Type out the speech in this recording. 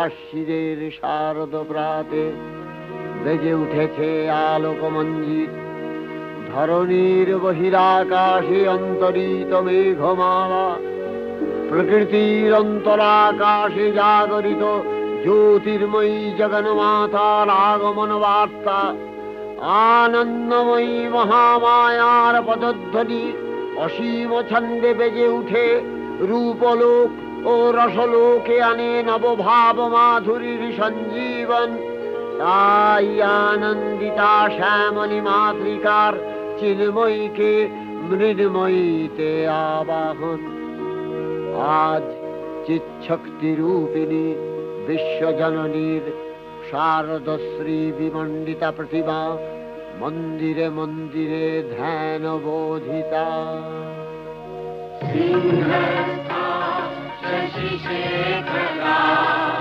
আশ্বিনের শারদ প্রাতে বেজে উঠেছে আলোকমঞ্জিত। ধরণীর বহিরাকাশে অন্তরিত মেঘমালা, প্রকৃতির অন্তরাকাশে জাগরিত জ্যোতির্ময়ী জগন্মাতার আগমন বার্তা। আনন্দময়ী মহামায়ার পদধ্বনি অসীম ছন্দে বেজে উঠে রূপলোক ও রসলোকে আনে নবভাব মাধুরীর সঞ্জীবন। তাই আনন্দিতা শ্যামলী মাতৃকার চিন্ময়ীকে মৃন্ময়ীতে আবাহন। আজ চিৎশক্তি রূপিণী বিশ্বজননীর শারদশ্রী বিমণ্ডিতা প্রতিমা মন্দিরে মন্দিরে ধ্যান বোধিতা। সিংহস্থা শশিশেখর